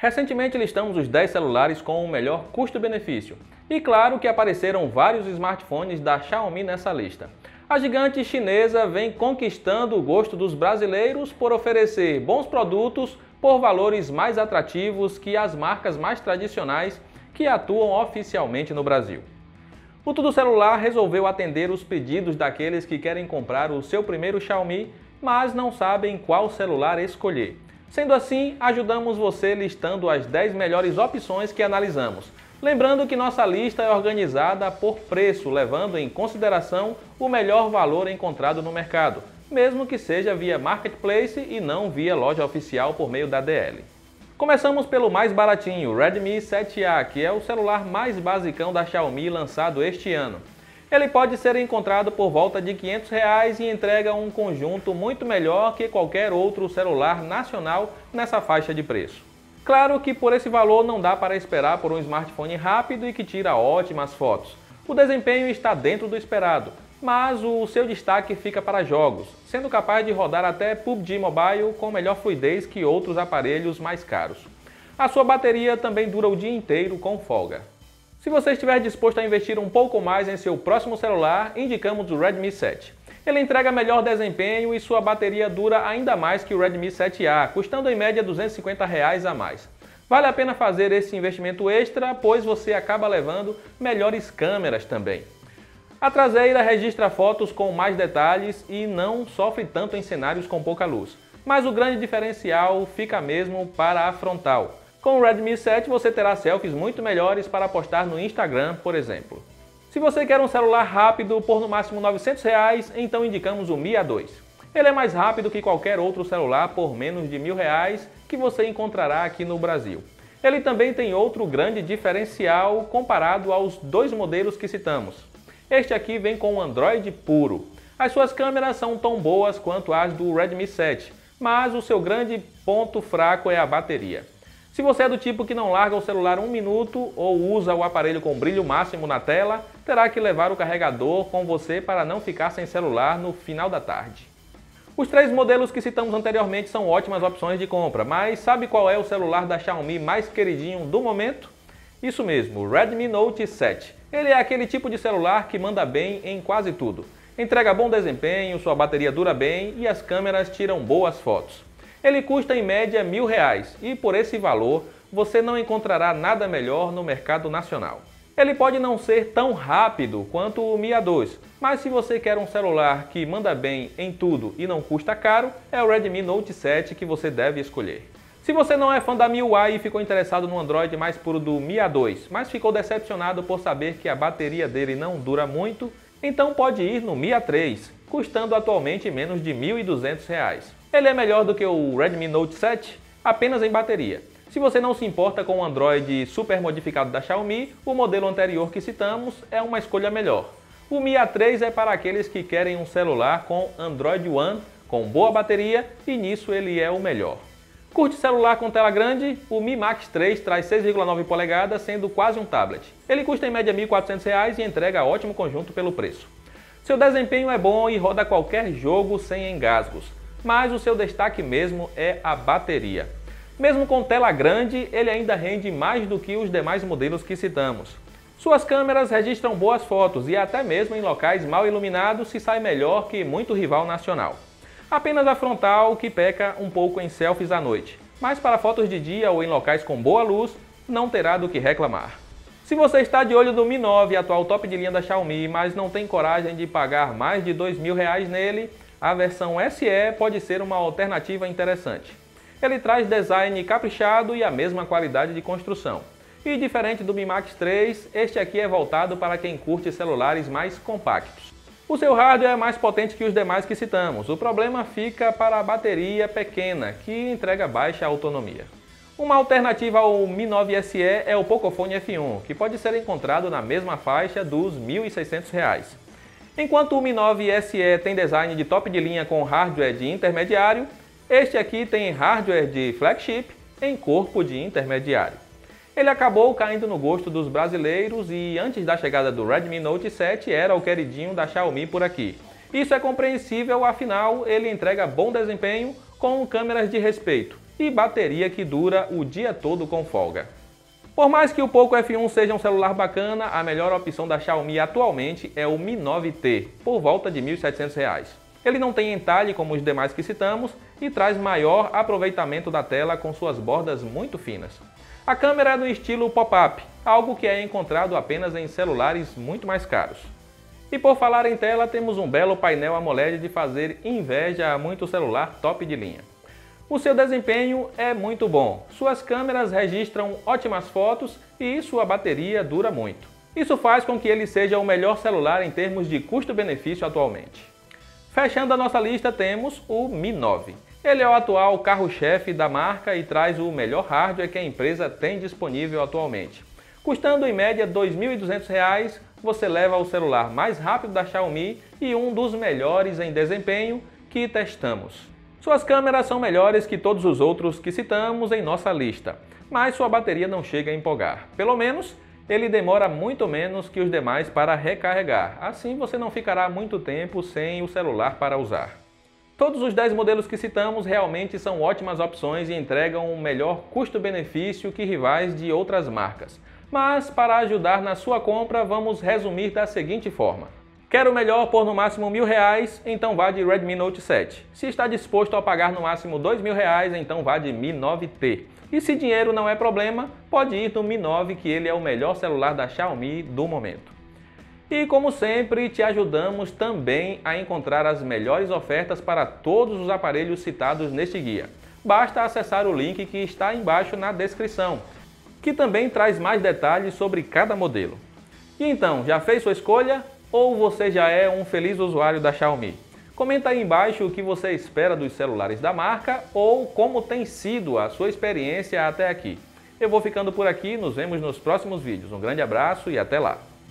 Recentemente listamos os 10 celulares com o melhor custo-benefício. E claro que apareceram vários smartphones da Xiaomi nessa lista. A gigante chinesa vem conquistando o gosto dos brasileiros por oferecer bons produtos por valores mais atrativos que as marcas mais tradicionais que atuam oficialmente no Brasil. O Tudo Celular resolveu atender os pedidos daqueles que querem comprar o seu primeiro Xiaomi, mas não sabem qual celular escolher. Sendo assim, ajudamos você listando as 10 melhores opções que analisamos. Lembrando que nossa lista é organizada por preço, levando em consideração o melhor valor encontrado no mercado, mesmo que seja via Marketplace e não via loja oficial por meio da DL. Começamos pelo mais baratinho, o Redmi 7A, que é o celular mais basicão da Xiaomi lançado este ano. Ele pode ser encontrado por volta de R$ 500 e entrega um conjunto muito melhor que qualquer outro celular nacional nessa faixa de preço. Claro que por esse valor não dá para esperar por um smartphone rápido e que tira ótimas fotos. O desempenho está dentro do esperado, mas o seu destaque fica para jogos, sendo capaz de rodar até PUBG Mobile com melhor fluidez que outros aparelhos mais caros. A sua bateria também dura o dia inteiro com folga. Se você estiver disposto a investir um pouco mais em seu próximo celular, indicamos o Redmi 7. Ele entrega melhor desempenho e sua bateria dura ainda mais que o Redmi 7A, custando em média R$ 250 a mais. Vale a pena fazer esse investimento extra, pois você acaba levando melhores câmeras também. A traseira registra fotos com mais detalhes e não sofre tanto em cenários com pouca luz. Mas o grande diferencial fica mesmo para a frontal. Com o Redmi 7 você terá selfies muito melhores para postar no Instagram, por exemplo. Se você quer um celular rápido por no máximo R$ 900, então indicamos o Mi A2. Ele é mais rápido que qualquer outro celular por menos de R$ 1.000 que você encontrará aqui no Brasil. Ele também tem outro grande diferencial comparado aos dois modelos que citamos. Este aqui vem com Android puro. As suas câmeras são tão boas quanto as do Redmi 7, mas o seu grande ponto fraco é a bateria. Se você é do tipo que não larga o celular um minuto ou usa o aparelho com brilho máximo na tela, terá que levar o carregador com você para não ficar sem celular no final da tarde. Os 3 modelos que citamos anteriormente são ótimas opções de compra, mas sabe qual é o celular da Xiaomi mais queridinho do momento? Isso mesmo, o Redmi Note 7. Ele é aquele tipo de celular que manda bem em quase tudo. Entrega bom desempenho, sua bateria dura bem e as câmeras tiram boas fotos. Ele custa em média R$ 1.000 e por esse valor você não encontrará nada melhor no mercado nacional. Ele pode não ser tão rápido quanto o Mi A2, mas se você quer um celular que manda bem em tudo e não custa caro, é o Redmi Note 7 que você deve escolher. Se você não é fã da MIUI e ficou interessado no Android mais puro do Mi A2, mas ficou decepcionado por saber que a bateria dele não dura muito, então pode ir no Mi A3, custando atualmente menos de R$ 1.200. Ele é melhor do que o Redmi Note 7 apenas em bateria. Se você não se importa com o Android super modificado da Xiaomi, o modelo anterior que citamos é uma escolha melhor. O Mi A3 é para aqueles que querem um celular com Android One, com boa bateria, e nisso ele é o melhor. Curte celular com tela grande? O Mi Max 3 traz 6,9 polegadas, sendo quase um tablet. Ele custa em média R$ 1.400 e entrega ótimo conjunto pelo preço. Seu desempenho é bom e roda qualquer jogo sem engasgos, mas o seu destaque mesmo é a bateria. Mesmo com tela grande, ele ainda rende mais do que os demais modelos que citamos. Suas câmeras registram boas fotos e até mesmo em locais mal iluminados se sai melhor que muito rival nacional. Apenas a frontal que peca um pouco em selfies à noite, mas para fotos de dia ou em locais com boa luz, não terá do que reclamar. Se você está de olho no Mi 9, atual top de linha da Xiaomi, mas não tem coragem de pagar mais de R$ 2.000 nele, a versão SE pode ser uma alternativa interessante. Ele traz design caprichado e a mesma qualidade de construção. E diferente do Mi Max 3, este aqui é voltado para quem curte celulares mais compactos. O seu hardware é mais potente que os demais que citamos. O problema fica para a bateria pequena, que entrega baixa autonomia. Uma alternativa ao Mi 9 SE é o Pocophone F1, que pode ser encontrado na mesma faixa dos R$ 1.600. Enquanto o Mi 9 SE tem design de top de linha com hardware de intermediário, este aqui tem hardware de flagship em corpo de intermediário. Ele acabou caindo no gosto dos brasileiros e antes da chegada do Redmi Note 7 era o queridinho da Xiaomi por aqui. Isso é compreensível, afinal ele entrega bom desempenho com câmeras de respeito e bateria que dura o dia todo com folga. Por mais que o Poco F1 seja um celular bacana, a melhor opção da Xiaomi atualmente é o Mi 9T, por volta de R$ 1.700. Ele não tem entalhe como os demais que citamos e traz maior aproveitamento da tela com suas bordas muito finas. A câmera é no estilo pop-up, algo que é encontrado apenas em celulares muito mais caros. E por falar em tela, temos um belo painel AMOLED de fazer inveja a muito celular top de linha. O seu desempenho é muito bom, suas câmeras registram ótimas fotos e sua bateria dura muito. Isso faz com que ele seja o melhor celular em termos de custo-benefício atualmente. Fechando a nossa lista temos o Mi 9. Ele é o atual carro-chefe da marca e traz o melhor hardware que a empresa tem disponível atualmente. Custando em média R$ 2.200, você leva o celular mais rápido da Xiaomi e um dos melhores em desempenho que testamos. Suas câmeras são melhores que todos os outros que citamos em nossa lista, mas sua bateria não chega a empolgar. Pelo menos, ele demora muito menos que os demais para recarregar, assim você não ficará muito tempo sem o celular para usar. Todos os 10 modelos que citamos realmente são ótimas opções e entregam um melhor custo-benefício que rivais de outras marcas. Mas, para ajudar na sua compra, vamos resumir da seguinte forma. Quer o melhor por no máximo R$ 1.000? Então vá de Redmi Note 7. Se está disposto a pagar no máximo R$ 2.000, então vá de Mi 9T. E se dinheiro não é problema, pode ir no Mi 9, que ele é o melhor celular da Xiaomi do momento. E como sempre, te ajudamos também a encontrar as melhores ofertas para todos os aparelhos citados neste guia. Basta acessar o link que está embaixo na descrição, que também traz mais detalhes sobre cada modelo. E então, já fez sua escolha? Ou você já é um feliz usuário da Xiaomi? Comenta aí embaixo o que você espera dos celulares da marca ou como tem sido a sua experiência até aqui. Eu vou ficando por aqui, nos vemos nos próximos vídeos. Um grande abraço e até lá!